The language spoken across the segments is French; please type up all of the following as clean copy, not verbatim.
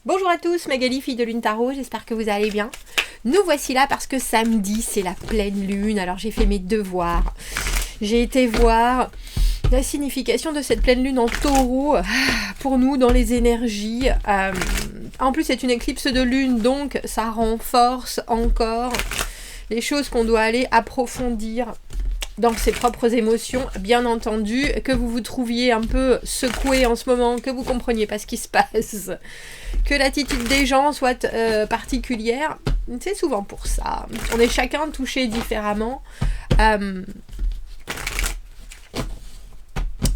Bonjour à tous, Magali, fille de Lune Tarot, j'espère que vous allez bien. Nous voici là parce que samedi, c'est la pleine lune, alors j'ai fait mes devoirs. J'ai été voir la signification de cette pleine lune en taureau pour nous dans les énergies. En plus, c'est une éclipse de lune, donc ça renforce encore les choses qu'on doit aller approfondir dans ses propres émotions, bien entendu, que vous vous trouviez un peu secoué en ce moment, que vous compreniez pas ce qui se passe, que l'attitude des gens soit particulière, c'est souvent pour ça. On est chacun touché différemment.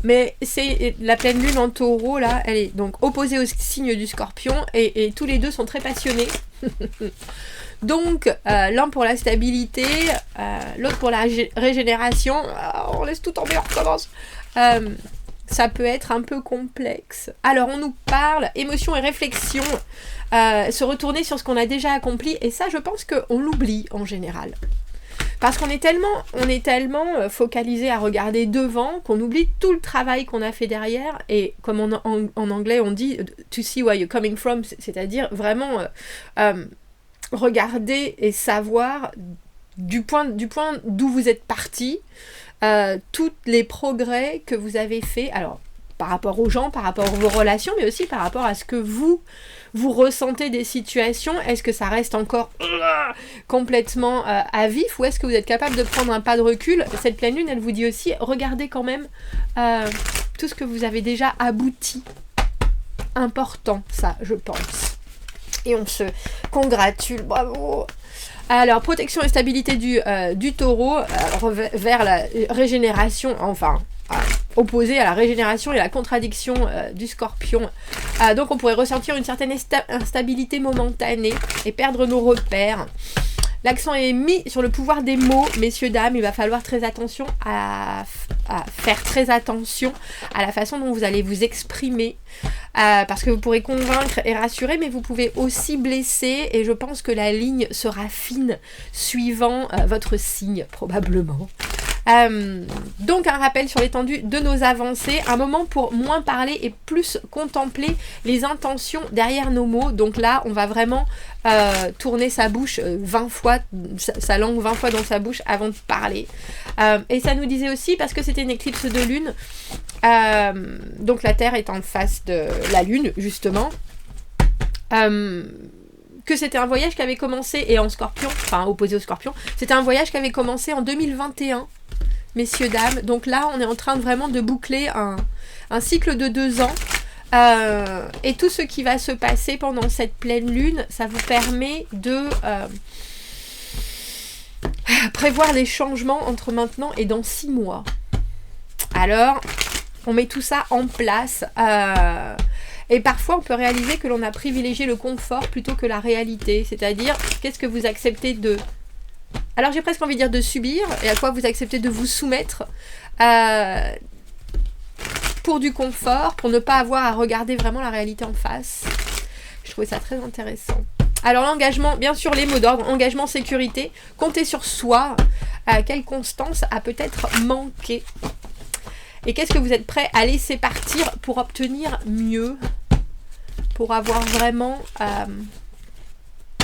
Mais c'est la pleine lune en taureau, là, elle est donc opposée au signe du scorpion, et tous les deux sont très passionnés. Donc, l'un pour la stabilité, l'autre pour la régénération. On laisse tout tomber, on recommence. Ça peut être un peu complexe. Alors, on nous parle émotion et réflexion, se retourner sur ce qu'on a déjà accompli, et ça, je pense qu'on l'oublie en général. Parce qu'on est tellement focalisé à regarder devant qu'on oublie tout le travail qu'on a fait derrière. Et comme en anglais on dit « to see where you're coming from », c'est-à-dire vraiment regarder et savoir du point d'où vous êtes parti, tous les progrès que vous avez faits. Alors, par rapport aux gens, par rapport à vos relations, mais aussi par rapport à ce que vous ressentez des situations. Est-ce que ça reste encore complètement à vif, ou est-ce que vous êtes capable de prendre un pas de recul? Cette pleine lune, elle vous dit aussi, regardez quand même tout ce que vous avez déjà abouti. Important, ça, je pense. Et on se congratule, bravo. Alors, protection et stabilité du taureau, vers la régénération, enfin, opposé à la régénération et la contradiction du scorpion. Donc on pourrait ressentir une certaine instabilité momentanée et perdre nos repères. L'accent est mis sur le pouvoir des mots, messieurs, dames. Il va falloir très attention à faire très attention à la façon dont vous allez vous exprimer. Parce que vous pourrez convaincre et rassurer, mais vous pouvez aussi blesser. Et je pense que la ligne sera fine suivant votre signe, probablement. Donc un rappel sur l'étendue de nos avancées, un moment pour moins parler et plus contempler les intentions derrière nos mots. Donc là on va vraiment tourner sa bouche 20 fois, sa langue 20 fois dans sa bouche avant de parler. Et ça nous disait aussi, parce que c'était une éclipse de lune, donc la Terre est en face de la Lune justement, que c'était un voyage qui avait commencé, et en scorpion, enfin opposé au scorpion, c'était un voyage qui avait commencé en 2021, messieurs, dames. Donc là, on est en train vraiment de boucler un cycle de 2 ans. Et tout ce qui va se passer pendant cette pleine lune, ça vous permet de prévoir les changements entre maintenant et dans 6 mois. Alors, on met tout ça en place. Et parfois, on peut réaliser que l'on a privilégié le confort plutôt que la réalité. C'est-à-dire, qu'est-ce que vous acceptez de... Alors, j'ai presque envie de dire de subir, et à quoi vous acceptez de vous soumettre pour du confort, pour ne pas avoir à regarder vraiment la réalité en face. Je trouvais ça très intéressant. Alors, l'engagement, bien sûr, les mots d'ordre, engagement, sécurité, compter sur soi, quelle constance a peut-être manqué. Et qu'est-ce que vous êtes prêt à laisser partir pour obtenir mieux, pour avoir vraiment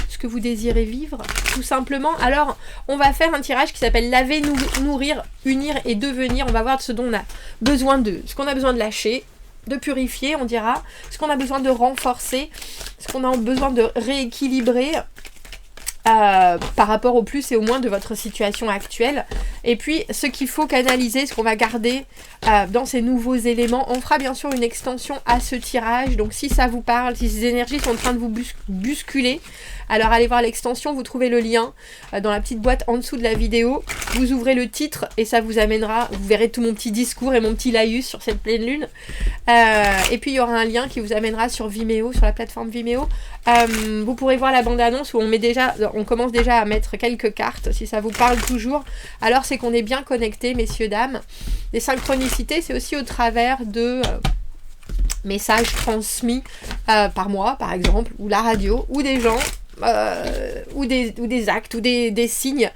ce que vous désirez vivre, tout simplement. Alors, on va faire un tirage qui s'appelle laver, nourrir, unir et devenir. On va voir ce dont on a besoin ce qu'on a besoin de lâcher, de purifier, on dira, ce qu'on a besoin de renforcer, ce qu'on a besoin de rééquilibrer par rapport au plus et au moins de votre situation actuelle, et puis ce qu'il faut canaliser, ce qu'on va garder dans ces nouveaux éléments. On fera bien sûr une extension à ce tirage, donc si ça vous parle, si ces énergies sont en train de vous bousculer, alors allez voir l'extension, vous trouvez le lien dans la petite boîte en dessous de la vidéo, vous ouvrez le titre et ça vous amènera, vous verrez tout mon petit discours et mon petit laïus sur cette pleine lune, et puis il y aura un lien qui vous amènera sur Vimeo, sur la plateforme Vimeo. Vous pourrez voir la bande-annonce où on commence déjà à mettre quelques cartes, si ça vous parle toujours, alors c'est qu'on est bien connecté, messieurs, dames. Les synchronicités, c'est aussi au travers de messages transmis par moi, par exemple, ou la radio, ou des gens, ou des actes, ou des signes.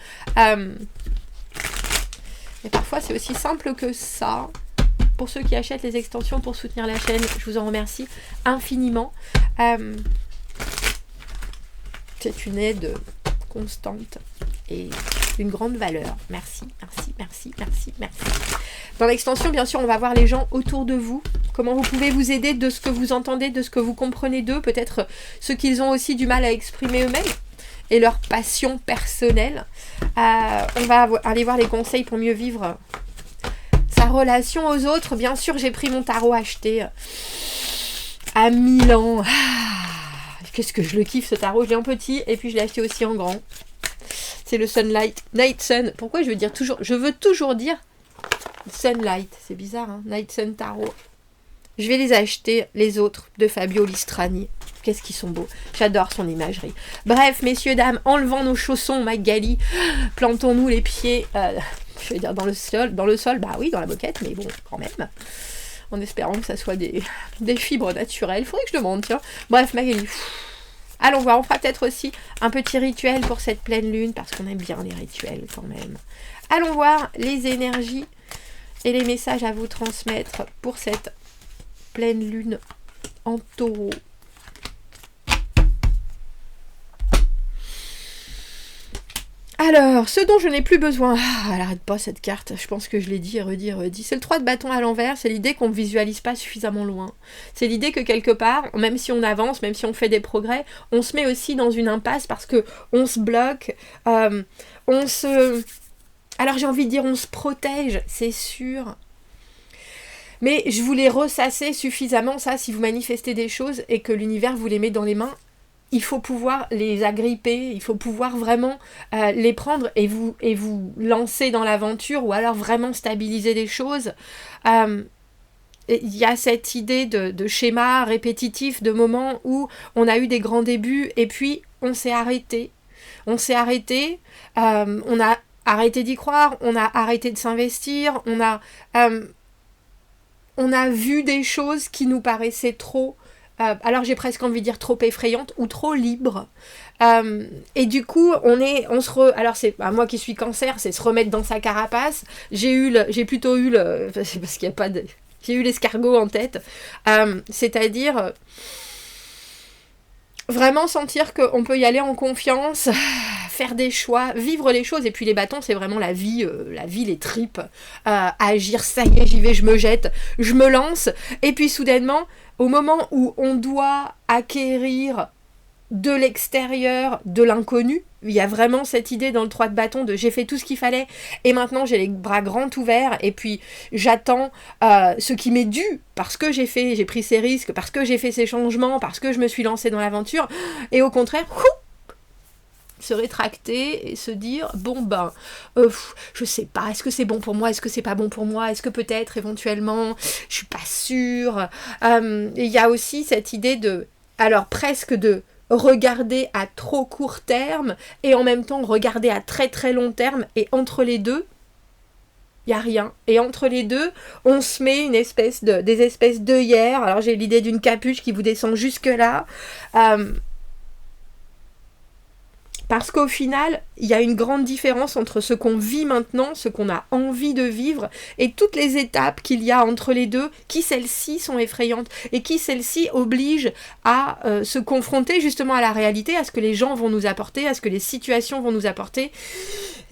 Et parfois, c'est aussi simple que ça. Pour ceux qui achètent les extensions pour soutenir la chaîne, je vous en remercie infiniment. C'est une aide constante et d'une grande valeur. Merci, merci, merci, merci, merci. Dans l'extension, bien sûr, on va voir les gens autour de vous. Comment vous pouvez vous aider de ce que vous entendez, de ce que vous comprenez d'eux. Peut-être ce qu'ils ont aussi du mal à exprimer eux-mêmes et leur passion personnelle. On va aller voir les conseils pour mieux vivre sa relation aux autres. Bien sûr, j'ai pris mon tarot acheté à Milan. Qu'est-ce que je le kiffe ce tarot. Je l'ai en petit et puis je l'ai acheté aussi en grand. C'est le Sunlight, Night Sun. Pourquoi je veux toujours dire Sunlight. C'est bizarre, hein, Night Sun Tarot. Je vais les acheter, les autres, de Fabio Listrani. Qu'est-ce qu'ils sont beaux. J'adore son imagerie. Bref, messieurs, dames, enlevant nos chaussons, Magali, plantons-nous les pieds, je vais dire dans le sol, bah oui, dans la moquette, mais bon, quand même. En espérant que ça soit des fibres naturelles. Faudrait que je demande, tiens. Bref, Magali. Allons voir, on fera peut-être aussi un petit rituel pour cette pleine lune, parce qu'on aime bien les rituels quand même. Allons voir les énergies et les messages à vous transmettre pour cette pleine lune en taureau. Alors, ce dont je n'ai plus besoin... elle arrête pas cette carte, je pense que je l'ai dit et redit. C'est le 3 de bâton à l'envers, c'est l'idée qu'on ne visualise pas suffisamment loin. C'est l'idée que quelque part, même si on avance, même si on fait des progrès, on se met aussi dans une impasse parce que on se bloque, alors j'ai envie de dire on se protège, c'est sûr. Mais je voulais ressasser suffisamment ça, si vous manifestez des choses et que l'univers vous les met dans les mains, il faut pouvoir les agripper, il faut pouvoir vraiment les prendre et vous lancer dans l'aventure ou alors vraiment stabiliser les choses. Il y a cette idée de schéma répétitif, de moments où on a eu des grands débuts et puis on s'est arrêté. On a arrêté d'y croire, on a arrêté de s'investir, on a vu des choses qui nous paraissaient trop... alors j'ai presque envie de dire trop effrayante ou trop libre. Et du coup, alors c'est moi qui suis cancer, c'est se remettre dans sa carapace. J'ai eu l'escargot en tête. C'est-à-dire vraiment sentir qu'on peut y aller en confiance, faire des choix, vivre les choses. Et puis les bâtons, c'est vraiment la vie, les tripes. Agir, ça y est, j'y vais, je me jette, je me lance. Et puis soudainement, au moment où on doit acquérir de l'extérieur, de l'inconnu, il y a vraiment cette idée dans le 3 de bâton de j'ai fait tout ce qu'il fallait et maintenant j'ai les bras grands ouverts et puis j'attends ce qui m'est dû parce que j'ai pris ces risques, parce que j'ai fait ces changements, parce que je me suis lancée dans l'aventure et au contraire, se rétracter et se dire je sais pas, est-ce que c'est bon pour moi, est-ce que c'est pas bon pour moi, est-ce que peut-être éventuellement je suis pas sûre. Il y a aussi cette idée presque de regarder à trop court terme et en même temps regarder à très très long terme et entre les deux il n'y a rien. Et entre les deux, on se met des espèces d'œillères. Alors j'ai l'idée d'une capuche qui vous descend jusque là. Parce qu'au final, il y a une grande différence entre ce qu'on vit maintenant, ce qu'on a envie de vivre, et toutes les étapes qu'il y a entre les deux, qui celles-ci sont effrayantes, et qui celles-ci obligent à se confronter justement à la réalité, à ce que les gens vont nous apporter, à ce que les situations vont nous apporter.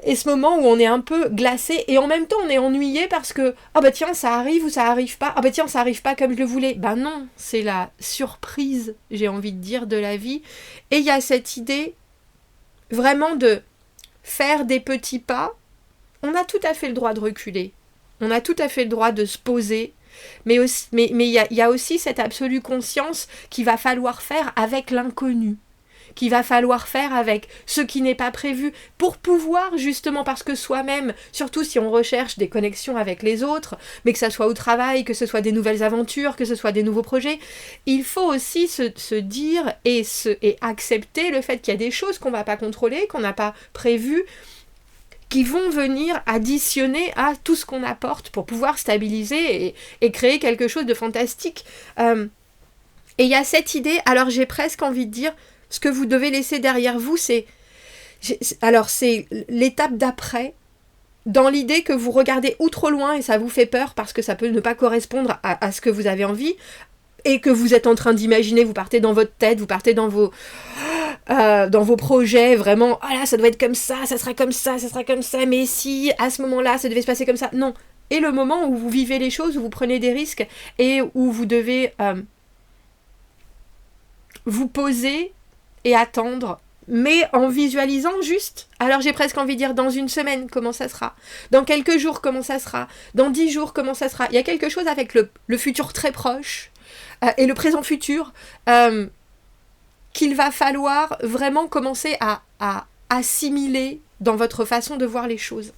Et ce moment où on est un peu glacé, et en même temps on est ennuyé parce que « Ah bah tiens, ça arrive ou ça arrive pas. Ah bah tiens, ça arrive pas comme je le voulais. » Ben non, c'est la surprise, j'ai envie de dire, de la vie. Et il y a cette idée vraiment de faire des petits pas. On a tout à fait le droit de reculer. On a tout à fait le droit de se poser. Mais il y a aussi cette absolue conscience qu'il va falloir faire avec l'inconnu. Qu'il va falloir faire avec ce qui n'est pas prévu pour pouvoir justement, parce que soi-même, surtout si on recherche des connexions avec les autres, mais que ça soit au travail, que ce soit des nouvelles aventures, que ce soit des nouveaux projets, il faut aussi se dire et accepter le fait qu'il y a des choses qu'on ne va pas contrôler, qu'on n'a pas prévues, qui vont venir additionner à tout ce qu'on apporte pour pouvoir stabiliser et créer quelque chose de fantastique. Et il y a cette idée, alors j'ai presque envie de dire, ce que vous devez laisser derrière vous, c'est l'étape d'après, dans l'idée que vous regardez ou trop loin et ça vous fait peur parce que ça peut ne pas correspondre à ce que vous avez envie et que vous êtes en train d'imaginer, vous partez dans votre tête, vous partez dans vos dans vos projets, vraiment, ah là, ça doit être comme ça sera comme ça sera comme ça, mais si, à ce moment-là, ça devait se passer comme ça. Non. Et le moment où vous vivez les choses, où vous prenez des risques, et où vous devez vous poser et attendre, mais en visualisant juste. Alors j'ai presque envie de dire dans une semaine comment ça sera, dans quelques jours comment ça sera, dans 10 jours comment ça sera. Il y a quelque chose avec le futur très proche et le présent futur qu'il va falloir vraiment commencer à assimiler dans votre façon de voir les choses.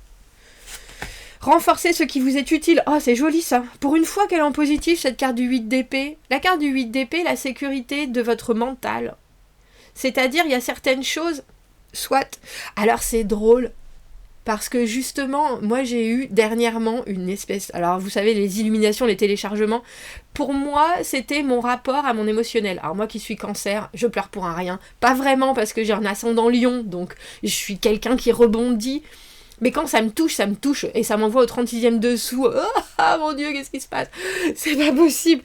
Renforcer ce qui vous est utile. Oh, c'est joli ça. Pour une fois qu'elle est en positif, cette carte du 8 d'épée. La carte du 8 d'épée, la sécurité de votre mental. C'est-à-dire, il y a certaines choses, soit... Alors, c'est drôle, parce que justement, moi, j'ai eu dernièrement une espèce... Alors, vous savez, les illuminations, les téléchargements. Pour moi, c'était mon rapport à mon émotionnel. Alors, moi qui suis cancer, je pleure pour un rien. Pas vraiment, parce que j'ai un ascendant lion, donc je suis quelqu'un qui rebondit. Mais quand ça me touche, et ça m'envoie au 36e dessous. Oh mon Dieu, qu'est-ce qui se passe? C'est pas possible.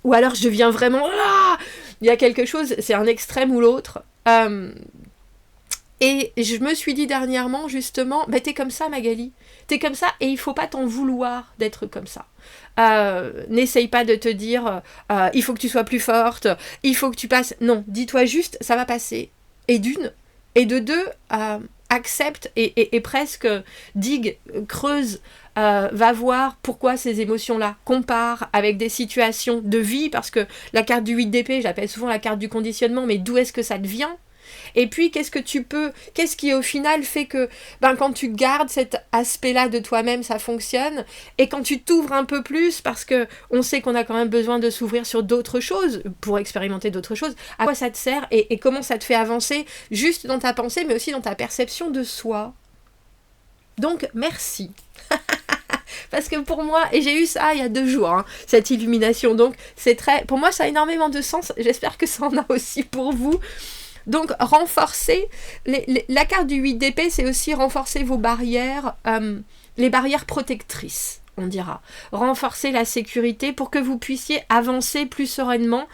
Ou alors je deviens vraiment... Il y a quelque chose, c'est un extrême ou l'autre. Et je me suis dit dernièrement, justement, t'es comme ça, Magali. T'es comme ça, et il faut pas t'en vouloir d'être comme ça. N'essaye pas de te dire, il faut que tu sois plus forte, il faut que tu passes... Non, dis-toi juste, ça va passer. Et d'une, et de deux... accepte et presque digue, creuse, va voir pourquoi ces émotions-là, compare avec des situations de vie, parce que la carte du 8 d'épée, j'appelle souvent la carte du conditionnement, mais d'où est-ce que ça te vient ? Et puis, qu'est-ce qui au final fait que quand tu gardes cet aspect-là de toi-même, ça fonctionne, et quand tu t'ouvres un peu plus, parce que on sait qu'on a quand même besoin de s'ouvrir sur d'autres choses, pour expérimenter d'autres choses, à quoi ça te sert et comment ça te fait avancer, juste dans ta pensée, mais aussi dans ta perception de soi. Donc, merci. Parce que pour moi, et j'ai eu ça il y a 2 jours, cette illumination, donc c'est pour moi ça a énormément de sens, j'espère que ça en a aussi pour vous. Donc, renforcer, la carte du 8 d'épée, c'est aussi renforcer vos barrières, les barrières protectrices, on dira. Renforcer la sécurité pour que vous puissiez avancer plus sereinement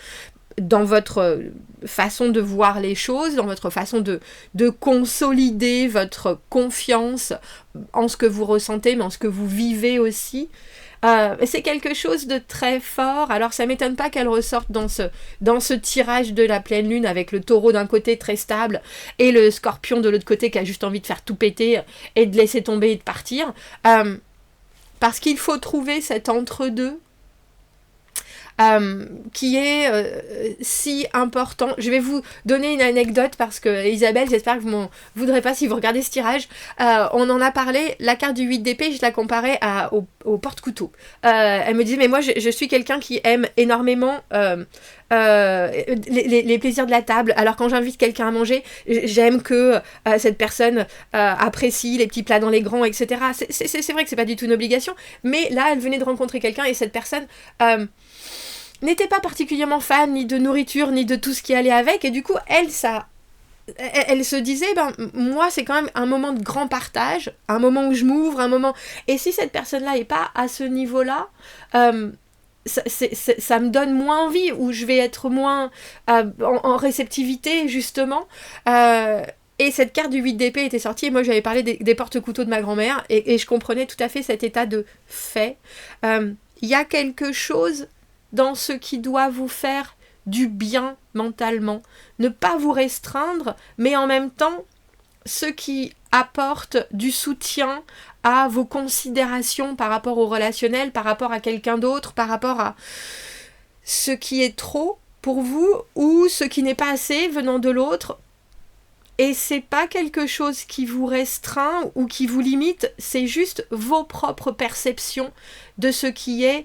dans votre façon de voir les choses, dans votre façon de consolider votre confiance en ce que vous ressentez, mais en ce que vous vivez aussi. C'est quelque chose de très fort. Alors ça m'étonne pas qu'elle ressorte dans ce tirage de la pleine lune avec le taureau d'un côté très stable et le scorpion de l'autre côté qui a juste envie de faire tout péter et de laisser tomber et de partir. Parce qu'il faut trouver cet entre-deux qui est si important. Je vais vous donner une anecdote parce que Isabelle, j'espère que vous m'en voudrez pas si vous regardez ce tirage. On en a parlé, la carte du 8 d'épée, je la comparais au porte-couteau. Elle me disait, mais moi je suis quelqu'un qui aime énormément les plaisirs de la table. Alors quand j'invite quelqu'un à manger, j'aime que cette personne apprécie les petits plats dans les grands, etc. C'est vrai que c'est pas du tout une obligation, mais là elle venait de rencontrer quelqu'un et cette personne n'était pas particulièrement fan ni de nourriture ni de tout ce qui allait avec, et du coup elle se disait, moi c'est quand même un moment de grand partage, un moment où je m'ouvre, un moment, et si cette personne-là est pas à ce niveau-là, ça me donne moins envie, ou je vais être moins en réceptivité justement, et cette carte du 8 d'épée était sortie, et moi j'avais parlé des porte-couteaux de ma grand-mère, et je comprenais tout à fait cet état de fait. Il y a quelque chose dans ce qui doit vous faire du bien mentalement. Ne pas vous restreindre, mais en même temps, ce qui apporte du soutien à vos considérations par rapport au relationnel, par rapport à quelqu'un d'autre, par rapport à ce qui est trop pour vous, ou ce qui n'est pas assez venant de l'autre. Et c'est pas quelque chose qui vous restreint ou qui vous limite, c'est juste vos propres perceptions de ce qui est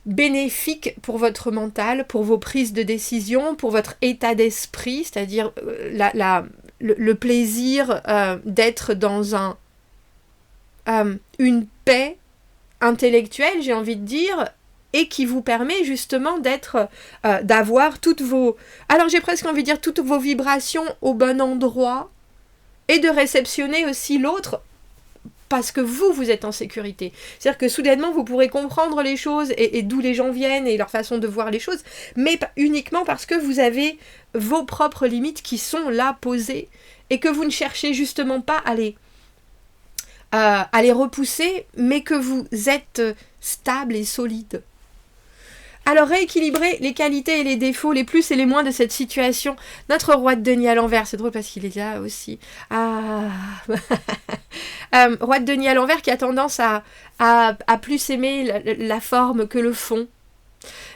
bénéfique pour votre mental, pour vos prises de décision, pour votre état d'esprit, c'est-à-dire le plaisir d'être dans une paix intellectuelle, j'ai envie de dire, et qui vous permet justement d'avoir toutes vos... Alors j'ai presque envie de dire toutes vos vibrations au bon endroit, et de réceptionner aussi l'autre parce que vous êtes en sécurité. C'est-à-dire que soudainement, vous pourrez comprendre les choses et d'où les gens viennent et leur façon de voir les choses, mais uniquement parce que vous avez vos propres limites qui sont là posées et que vous ne cherchez justement pas à les repousser, mais que vous êtes stable et solide. Alors rééquilibrer les qualités et les défauts, les plus et les moins de cette situation. Notre roi de denier à l'envers, c'est drôle parce qu'il est là aussi. Roi de denier à l'envers qui a tendance à plus aimer la forme que le fond.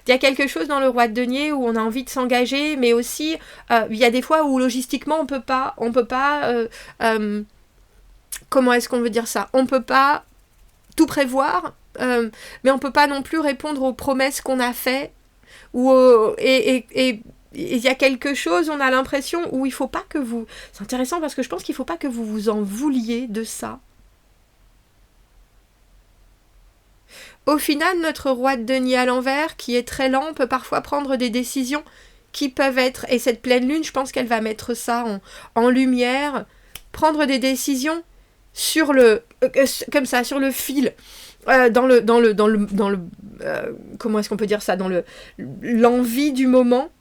Il y a quelque chose dans le roi de denier où on a envie de s'engager, mais aussi il y a des fois où logistiquement on peut pas comment est-ce qu'on veut dire ça? On peut pas tout prévoir. Mais on ne peut pas non plus répondre aux promesses qu'on a faites. Et il y a quelque chose, on a l'impression, où il ne faut pas que vous... C'est intéressant parce que je pense qu'il ne faut pas que vous vous en vouliez de ça. Au final, notre roi de denier à l'envers, qui est très lent, peut parfois prendre des décisions qui peuvent être... Et cette pleine lune, je pense qu'elle va mettre ça en lumière. Prendre des décisions sur le... comme ça, sur le fil... comment est-ce qu'on peut dire ça, dans l'envie du moment,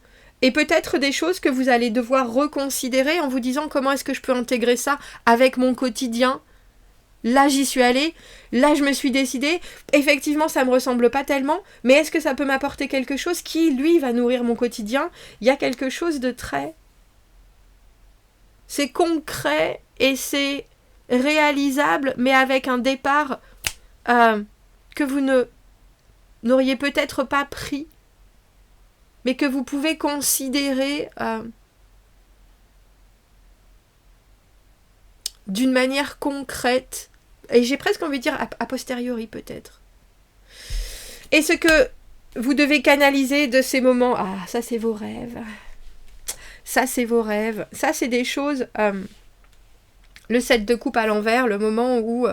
et peut-être des choses que vous allez devoir reconsidérer en vous disant comment est-ce que je peux intégrer ça avec mon quotidien. Là j'y suis allée, là je me suis décidée, effectivement ça me ressemble pas tellement, mais est-ce que ça peut m'apporter quelque chose qui lui va nourrir mon quotidien? Il y a quelque chose de très... C'est concret et c'est réalisable, mais avec un départ que vous n'auriez peut-être pas pris, mais que vous pouvez considérer d'une manière concrète, et j'ai presque envie de dire a posteriori peut-être. Et ce que vous devez canaliser de ces moments, ça c'est vos rêves, ça c'est vos rêves, ça c'est des choses, le 7 de coupe à l'envers, le moment où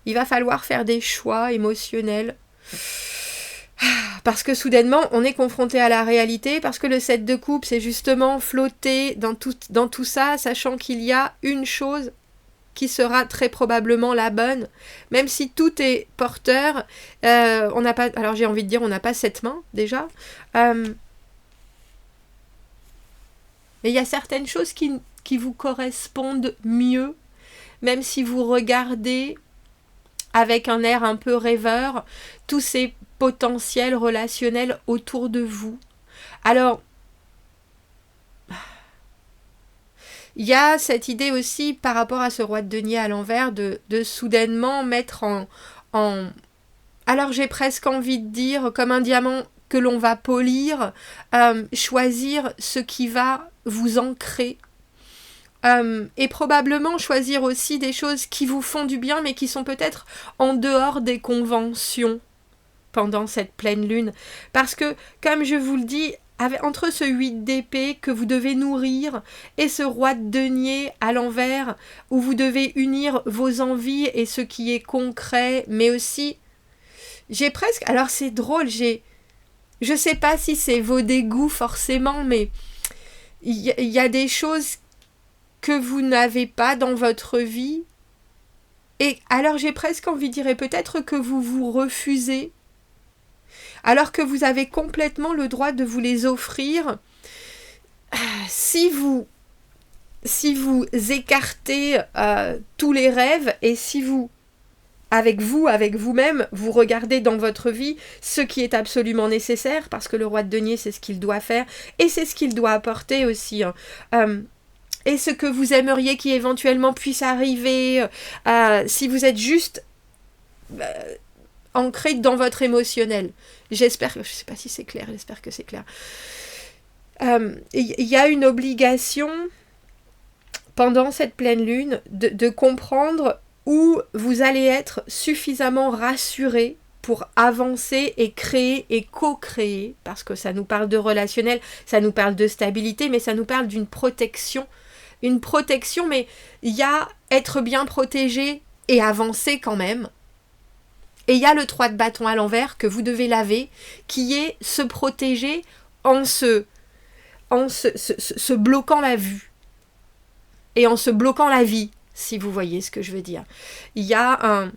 il va falloir faire des choix émotionnels. Parce que soudainement, on est confronté à la réalité, parce que le 7 de coupe, c'est justement flotter dans tout ça, sachant qu'il y a une chose qui sera très probablement la bonne, même si tout est porteur. On n'a pas, alors j'ai envie de dire, on n'a pas 7 mains, déjà. Mais il y a certaines choses qui vous correspondent mieux, même si vous regardez avec un air un peu rêveur, tous ces potentiels relationnels autour de vous. Alors, il y a cette idée aussi par rapport à ce roi de denier à l'envers de soudainement mettre en... Alors j'ai presque envie de dire, comme un diamant que l'on va polir, choisir ce qui va vous ancrer. Et probablement choisir aussi des choses qui vous font du bien, mais qui sont peut-être en dehors des conventions pendant cette pleine lune. Parce que, comme je vous le dis, entre ce 8 d'épée que vous devez nourrir et ce roi de denier à l'envers, où vous devez unir vos envies et ce qui est concret, mais aussi, j'ai presque... Alors c'est drôle, je sais pas si c'est vos dégoûts forcément, mais il y a des choses que vous n'avez pas dans votre vie, et alors j'ai presque envie de dire, et peut-être que vous vous refusez, alors que vous avez complètement le droit de vous les offrir, si vous écartez tous les rêves, et si avec vous-même, vous regardez dans votre vie ce qui est absolument nécessaire, parce que le roi de denier, c'est ce qu'il doit faire, et c'est ce qu'il doit apporter aussi, et ce que vous aimeriez qui éventuellement puisse arriver, si vous êtes juste ancré dans votre émotionnel. J'espère, je ne sais pas si c'est clair, j'espère que c'est clair. Il y a une obligation, pendant cette pleine lune, de comprendre où vous allez être suffisamment rassuré pour avancer et créer et co-créer, parce que ça nous parle de relationnel, ça nous parle de stabilité, mais ça nous parle d'une protection. Une protection, mais il y a être bien protégé et avancer quand même. Et il y a le 3 de bâton à l'envers que vous devez laver, qui est se protéger en se bloquant la vue. Et en se bloquant la vie. si vous voyez ce que je veux dire. Il y a un...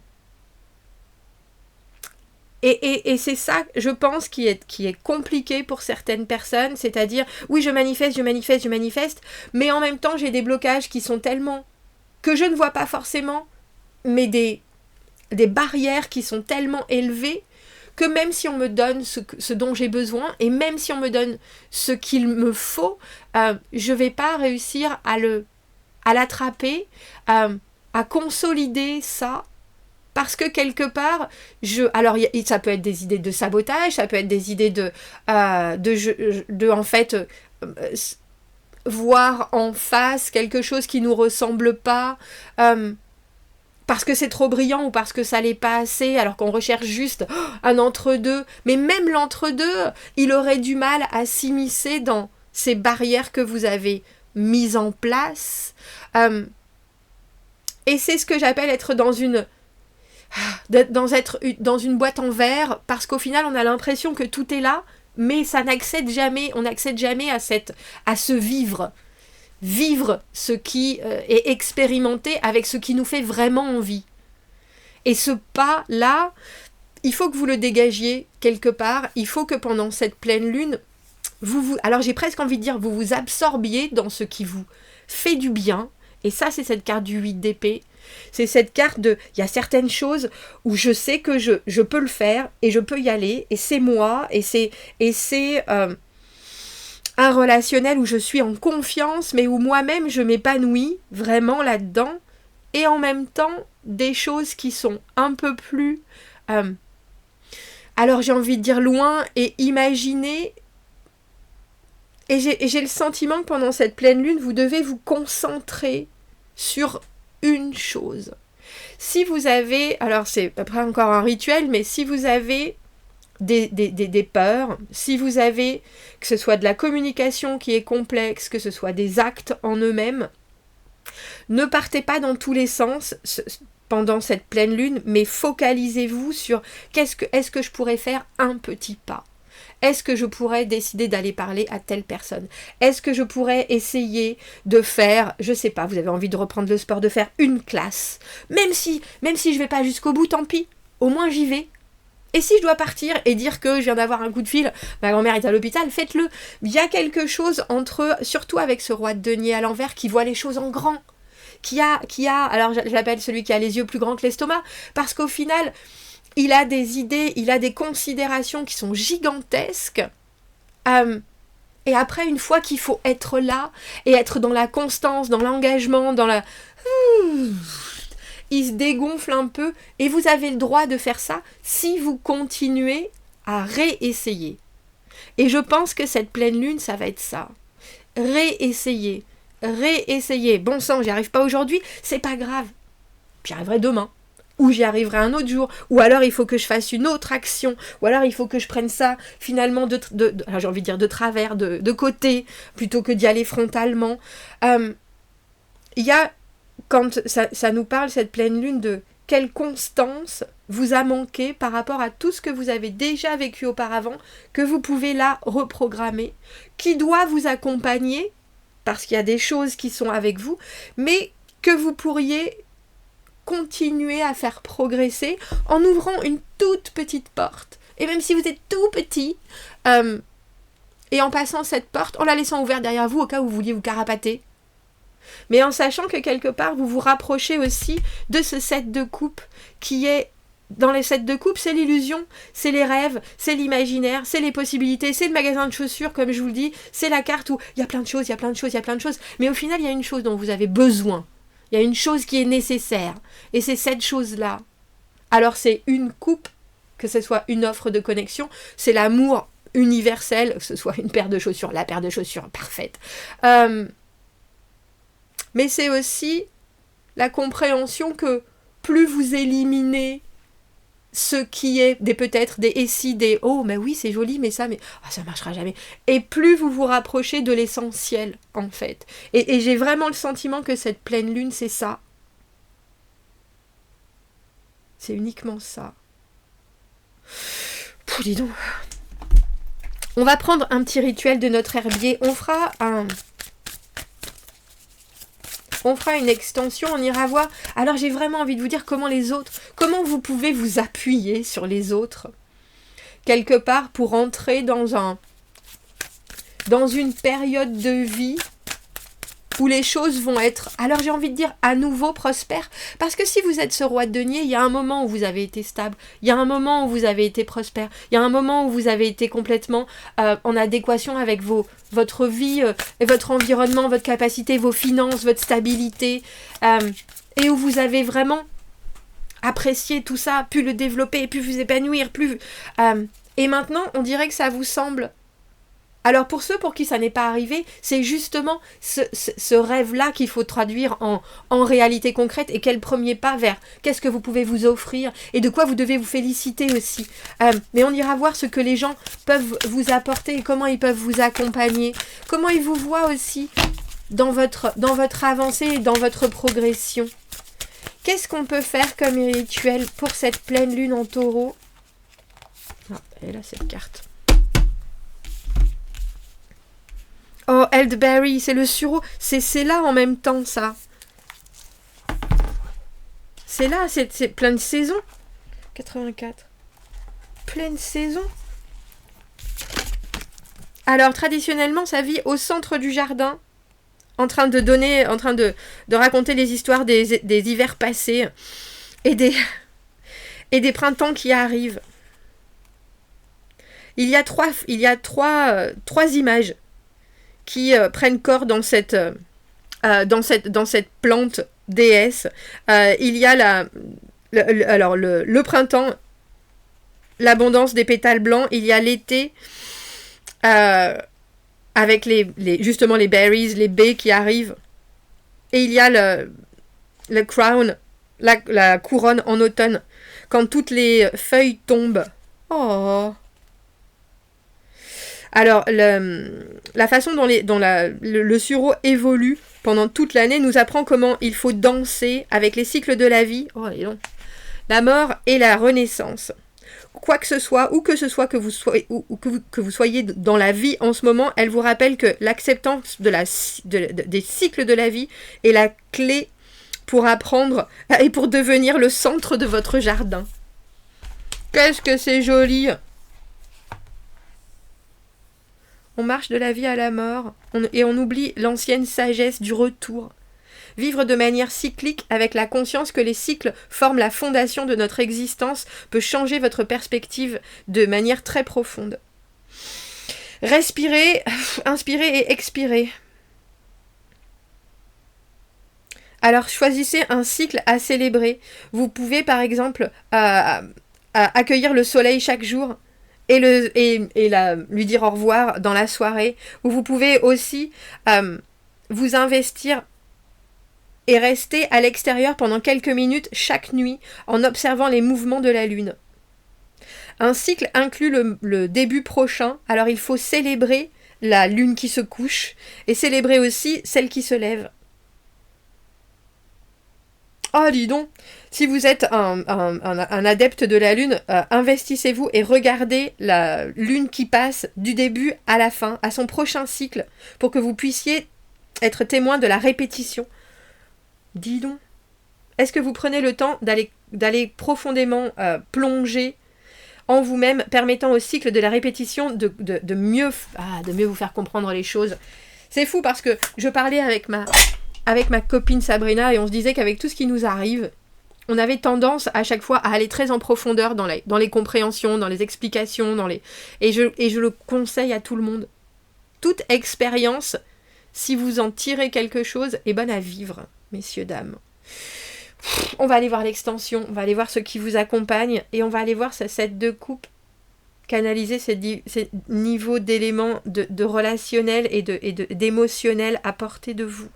Et c'est ça, je pense, qui est compliqué pour certaines personnes, c'est-à-dire, oui, je manifeste, mais en même temps, j'ai des blocages qui sont tellement... que je ne vois pas forcément, mais des barrières qui sont tellement élevées que même si on me donne ce dont j'ai besoin, et même si on me donne ce qu'il me faut, je ne vais pas réussir à l'attraper, à consolider ça, parce que quelque part, alors ça peut être des idées de sabotage, ça peut être des idées de en fait, voir en face quelque chose qui nous ressemble pas, parce que c'est trop brillant ou parce que ça l'est pas assez, alors qu'on recherche juste un entre-deux. Mais même l'entre-deux, il aurait du mal à s'immiscer dans ces barrières que vous avez mises en place. Et c'est ce que j'appelle être dans une boîte en verre, parce qu'au final on a l'impression que tout est là, mais ça n'accède jamais, on n'accède jamais à ce vivre ce qui est expérimenté avec ce qui nous fait vraiment envie. Et ce pas là, il faut que vous le dégagiez quelque part, il faut que pendant cette pleine lune, alors j'ai presque envie de dire, vous vous absorbiez dans ce qui vous fait du bien. Et ça, c'est cette carte du 8 d'épée. C'est cette carte il y a certaines choses où je sais que je peux le faire et je peux y aller, et c'est moi, et c'est un relationnel où je suis en confiance, mais où moi-même je m'épanouis vraiment là-dedans, et en même temps des choses qui sont un peu plus alors j'ai envie de dire loin et imaginer. Et j'ai le sentiment que pendant cette pleine lune, vous devez vous concentrer sur une chose. Si vous avez, alors c'est après encore un rituel, mais si vous avez des peurs, si vous avez, que ce soit de la communication qui est complexe, que ce soit des actes en eux-mêmes, ne partez pas dans tous les sens pendant cette pleine lune, mais focalisez-vous sur est-ce que je pourrais faire un petit pas ? Est-ce que je pourrais décider d'aller parler à telle personne ? Est-ce que je pourrais essayer de faire, je sais pas, vous avez envie de reprendre le sport, de faire une classe ? Même si je vais pas jusqu'au bout, tant pis, au moins j'y vais. Et si je dois partir et dire que je viens d'avoir un coup de fil, ma grand-mère est à l'hôpital, faites-le. Il y a quelque chose surtout avec ce roi de denier à l'envers qui voit les choses en grand. Qui a, alors je l'appelle celui qui a les yeux plus grands que l'estomac, parce qu'au final, il a des idées, il a des considérations qui sont gigantesques. Et après, une fois qu'il faut être là, et être dans la constance, dans l'engagement, il se dégonfle un peu, et vous avez le droit de faire ça si vous continuez à réessayer. Et je pense que cette pleine lune, ça va être ça. Réessayer. Bon sang, j'y arrive pas aujourd'hui, c'est pas grave. J'y arriverai demain. Ou j'y arriverai un autre jour, ou alors il faut que je fasse une autre action, ou alors il faut que je prenne ça finalement alors j'ai envie de dire de travers, de côté, plutôt que d'y aller frontalement. Il y a, quand ça nous parle, cette pleine lune, de quelle constance vous a manqué par rapport à tout ce que vous avez déjà vécu auparavant, que vous pouvez là reprogrammer, qui doit vous accompagner, parce qu'il y a des choses qui sont avec vous, mais que vous pourriez continuer à faire progresser en ouvrant une toute petite porte. Et même si vous êtes tout petit, et en passant cette porte, en la laissant ouverte derrière vous au cas où vous vouliez vous carapater, mais en sachant que quelque part vous vous rapprochez aussi de ce 7 de coupe qui est, dans les 7 de coupe, c'est l'illusion, c'est les rêves, c'est l'imaginaire, c'est les possibilités, c'est le magasin de chaussures, comme je vous le dis, c'est la carte où il y a plein de choses, mais au final il y a une chose dont vous avez besoin. Il y a une chose qui est nécessaire, et c'est cette chose-là. Alors c'est une coupe, que ce soit une offre de connexion, c'est l'amour universel, que ce soit une paire de chaussures, la paire de chaussures parfaite. Mais c'est aussi la compréhension que plus vous éliminez ce qui est peut-être des et si, des oh mais oui c'est joli mais ça marchera jamais, et plus vous vous rapprochez de l'essentiel en fait, et j'ai vraiment le sentiment que cette pleine lune c'est ça, c'est uniquement ça. Dis donc, on va prendre un petit rituel de notre herbier, on fera On fera une extension, on ira voir. Alors j'ai vraiment envie de vous dire comment vous pouvez vous appuyer sur les autres, quelque part pour entrer dans une période de vie où les choses vont être, alors j'ai envie de dire, à nouveau prospères. Parce que si vous êtes ce roi de denier, il y a un moment où vous avez été stable, il y a un moment où vous avez été prospère, il y a un moment où vous avez été complètement en adéquation avec votre vie, et votre environnement, votre capacité, vos finances, votre stabilité, et où vous avez vraiment apprécié tout ça, pu le développer, pu vous épanouir, et maintenant, on dirait que ça vous semble... Alors pour ceux pour qui ça n'est pas arrivé, c'est justement ce rêve-là qu'il faut traduire en réalité concrète, et quel premier pas vers qu'est-ce que vous pouvez vous offrir et de quoi vous devez vous féliciter aussi. Mais on ira voir ce que les gens peuvent vous apporter et comment ils peuvent vous accompagner, comment ils vous voient aussi dans votre avancée et dans votre progression. Qu'est-ce qu'on peut faire comme rituel pour cette pleine lune en taureau? Et là cette carte. Oh, Elderberry, c'est le sureau. C'est là en même temps, ça. C'est là, c'est pleine saison. 84. Pleine saison. Alors, traditionnellement, ça vit au centre du jardin, en train de raconter les histoires des hivers passés et des printemps qui arrivent. Il y a trois images qui prennent corps dans cette plante déesse. Il y a le printemps, l'abondance des pétales blancs. Il y a l'été, avec justement les berries, les baies qui arrivent. Et il y a le crown, la couronne en automne, quand toutes les feuilles tombent. Oh! Alors, la façon dont le sureau évolue pendant toute l'année nous apprend comment il faut danser avec les cycles de la vie, la mort et la renaissance. Quoi que ce soit, où que ce soit que vous soyez dans la vie en ce moment, elle vous rappelle que l'acceptance des cycles de la vie est la clé pour apprendre et pour devenir le centre de votre jardin. Qu'est-ce que c'est joli! On marche de la vie à la mort et on oublie l'ancienne sagesse du retour. Vivre de manière cyclique avec la conscience que les cycles forment la fondation de notre existence peut changer votre perspective de manière très profonde. Respirez, inspirez et expirez. Alors choisissez un cycle à célébrer. Vous pouvez par exemple accueillir le soleil chaque jour et lui dire au revoir dans la soirée, où vous pouvez aussi vous investir et rester à l'extérieur pendant quelques minutes chaque nuit en observant les mouvements de la lune. Un cycle inclut le début prochain, alors il faut célébrer la lune qui se couche et célébrer aussi celle qui se lève. Oh, dis donc, si vous êtes un adepte de la lune, investissez-vous et regardez la lune qui passe du début à la fin, à son prochain cycle, pour que vous puissiez être témoin de la répétition. Dis donc, est-ce que vous prenez le temps d'aller profondément plonger en vous-même, permettant au cycle de la répétition de mieux vous faire comprendre les choses? C'est fou parce que je parlais avec ma copine Sabrina et on se disait qu'avec tout ce qui nous arrive, on avait tendance à chaque fois à aller très en profondeur dans les compréhensions, dans les explications, et je le conseille à tout le monde. Toute expérience, si vous en tirez quelque chose, est bonne à vivre, messieurs, dames. On va aller voir l'extension, on va aller voir ce qui vous accompagne et on va aller voir ce set de coupe, canaliser ces niveaux d'éléments de relationnel et d'émotionnel à portée de vous.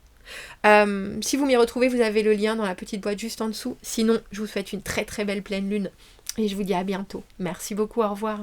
Si vous m'y retrouvez, vous avez le lien dans la petite boîte juste en dessous. Sinon, je vous souhaite une très très belle pleine lune et je vous dis à bientôt. Merci beaucoup, au revoir.